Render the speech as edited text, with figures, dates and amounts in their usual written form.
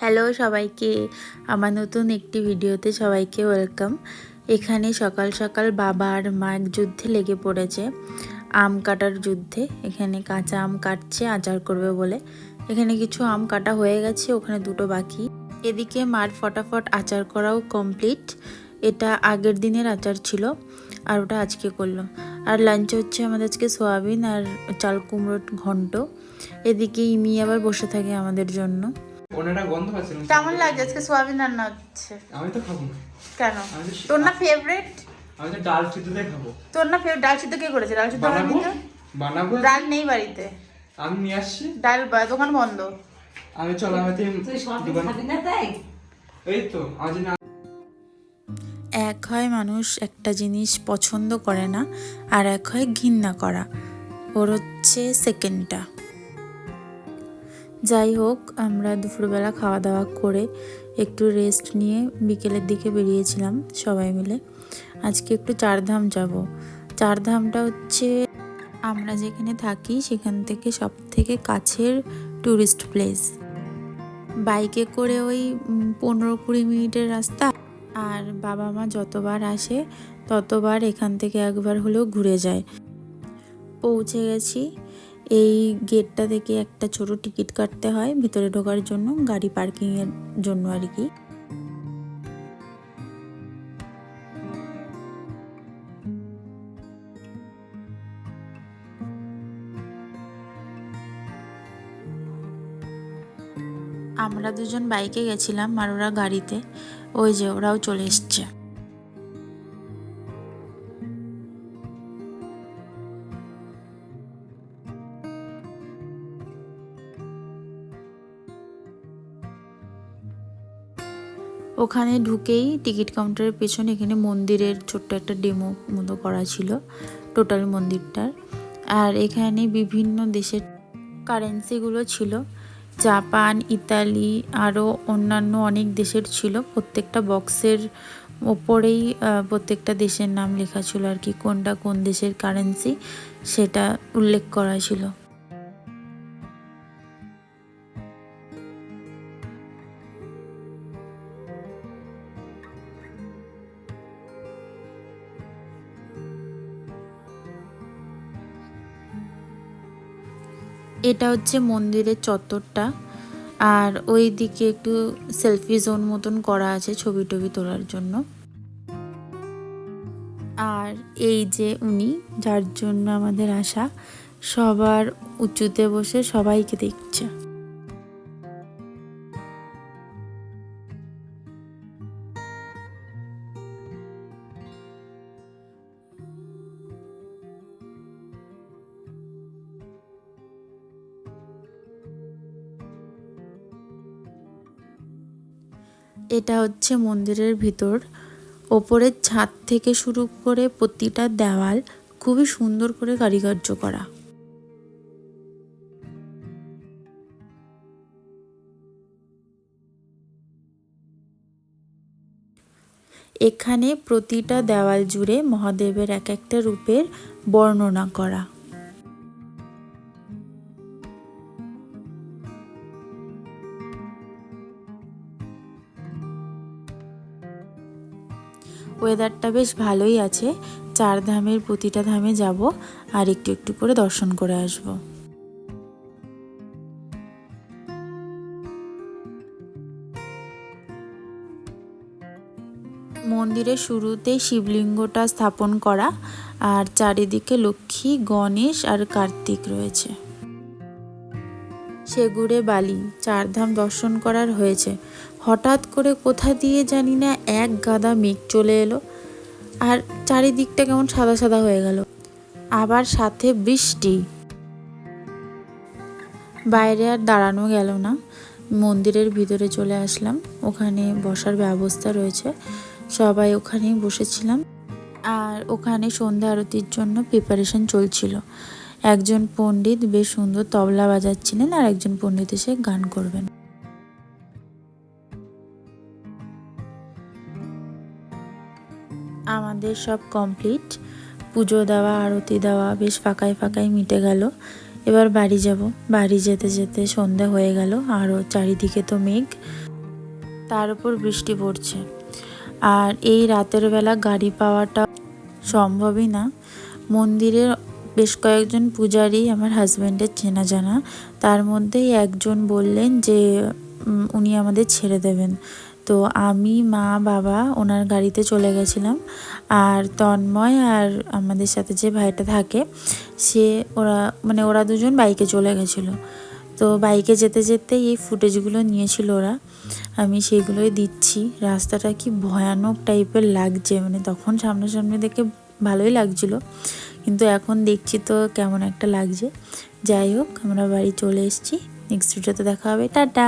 Hello সবাইকে, আমার নতুন একটি ভিডিওতে সবাইকে ওয়েলকাম। এখানে সকাল সকাল বাবা আর মা এক যুদ্ধে লেগে পড়েছে, আম কাটার যুদ্ধে। এখানে কাঁচা আম কাটছে আচার করবে বলে। এখানে কিছু আম কাটা হয়ে গেছে, ওখানে দুটো বাকি। এদিকে মার ফটাফট আচার করাও কমপ্লিট। এটা আগের দিনের আচার ছিল আর ওটা আজকে করলো। আর লাঞ্চে হচ্ছে আমাদের আজকে সোয়াবিন আর চাল কুমড়োর ঘন্ট। এদিকে ইমি আবার বসে থাকে আমাদের জন্য। ওনারা গন্ধ পাচ্ছে না। কেমন লাগছে আজকে সোয়াবিন রান্না হচ্ছে? আমি তো খাবো না। কেন? তোর না ফেভারিট? আমি তো ডাল সিদ্ধতে খাবো। তোর না ফেভারিট? ডাল সিদ্ধ কে করেছে? ডাল সিদ্ধ বানাবো। ডাল নেই বাড়িতে, আমি নিয়ে আসছি। ডাল দোকান বন্ধ। আমি চলো আমি তুই সবই খাবি না তাই? এই তো আজ না। এক হয় মানুষ একটা জিনিস পছন্দ করে না, আর এক হয় ঘৃণা করা। ওর হচ্ছে সেকেন্ডটা। যাই হোক, আমরা দুপুরবেলা খাওয়া দাওয়া করে একটু রেস্ট নিয়ে বিকেলের দিকে বেরিয়েছিলাম সবাই মিলে। আজকে একটু চারধাম যাব। চারধামটা হচ্ছে আমরা যেখানে থাকি সেখান থেকে সব থেকে কাছের ট্যুরিস্ট প্লেস। বাইকে করে ওই 15-20 মিনিটের রাস্তা। আর বাবা মা যতবার আসে ততবার এখান থেকে একবার হলেও ঘুরে যায়। পৌঁছে গেছি। এই গেটটা থেকে একটা ছোট টিকিট কাটতে হয় ভিতরে ঢোকার জন্য, গাড়ি পার্কিংয়ের জন্য আর কি। আমরা দুজন বাইকে গেছিলাম আর ওরা গাড়িতে। ওই যে ওরাও চলে এসছে। ওখানে ঢুকেই টিকিট কাউন্টারের পেছনে এখানে মন্দিরের ছোট্ট একটা ডেমো মতো করা ছিল টোটাল মন্দিরটার। আর এখানে বিভিন্ন দেশের কারেন্সিগুলো ছিল, জাপান, ইতালি, আরও অন্যান্য অনেক দেশের ছিল। প্রত্যেকটা বক্সের ওপরেই প্রত্যেকটা দেশের নাম লেখা ছিল আর কি, কোনটা কোন দেশের কারেন্সি সেটা উল্লেখ করা ছিল। এটা হচ্ছে মন্দিরের চত্বরটা। আর ওই দিকে একটু সেলফি জোন মতন করা আছে ছবি টবি তোলার জন্য। আর এই যে উনি, যার জন্য আমাদের আসা, সবার উঁচুতে বসে সবাইকে দেখছে। এটা হচ্ছে মন্দিরের ভিতর। ওপরের ছাদ থেকে শুরু করে প্রতিটা দেওয়াল খুবই সুন্দর করে কারুকার্য করা। এখানে প্রতিটা দেওয়াল জুড়ে মহাদেবের এক একটা রূপের বর্ণনা করা। ওয়েদারটা বেশ ভালোই আছে। চার ধামের প্রতিটা ধামে যাব আর একটু একটু করে দর্শন করে আসব। মন্দিরের শুরুতেই শিবলিঙ্গটা স্থাপন করা, আর চারিদিকে লক্ষ্মী, গণেশ আর কার্তিক রয়েছে। সেগুড়ে বালি চারধাম দর্শন করার হয়েছে। হঠাৎ করে কোথা দিয়ে জানি না এক গাদা মেঘ চলে এলো, আর চারিদিকটা কেমন সাদা সাদা হয়ে গেল, আবার সাথে বৃষ্টি। বাইরে আর দাঁড়ানো গেল না, মন্দিরের ভিতরে চলে আসলাম। ওখানে বসার ব্যবস্থা রয়েছে, সবাই ওখানেই বসেছিলাম। আর ওখানে সন্ধ্যা আরতির জন্য প্রিপারেশন চলছিল। একজন পণ্ডিত বেশ সুন্দর তবলা বাজাচ্ছিলেন, আর একজন পণ্ডিত এসে গান করবেন। আমাদের সব কমপ্লিট, পুজো দেওয়া, আরতি দেওয়া বেশ ফাঁকায় ফাঁকায় মিটে গেল। এবার বাড়ি যাব। বাড়ি যেতে যেতে সন্ধ্যা হয়ে গেল, আরও চারিদিকে তো মেঘ। তার উপর বৃষ্টি পড়ছে। আর এই রাতের বেলা গাড়ি পাওয়াটা সম্ভবই না। মন্দিরের বেশ কয়েকজন পূজারী আমার হাজব্যান্ডের চেনা জানা, তার মধ্যেই একজন বললেন যে উনি আমাদের ছেড়ে দেবেন। তো আমি, মা, বাবা ওনার গাড়িতে চলে গেছিলাম। আর তন্ময় আর আমাদের সাথে যে ভাইটা থাকে ওরা দুজন বাইকে চলে গেছিলো। তো বাইকে যেতে যেতে এই ফুটেজগুলো নিয়েছিল ওরা, আমি সেগুলোই দিচ্ছি। রাস্তাটা কি ভয়ানক টাইপের লাগছে, তখন সামনাসামনি দেখে ভালোই লাগছিল, কিন্তু এখন দেখছি তো কেমন একটা লাগছে। যাই হোক, আমরা বাড়ি চলে এসেছি। নেক্সট ভিডিওতে দেখা হবে। টাটা।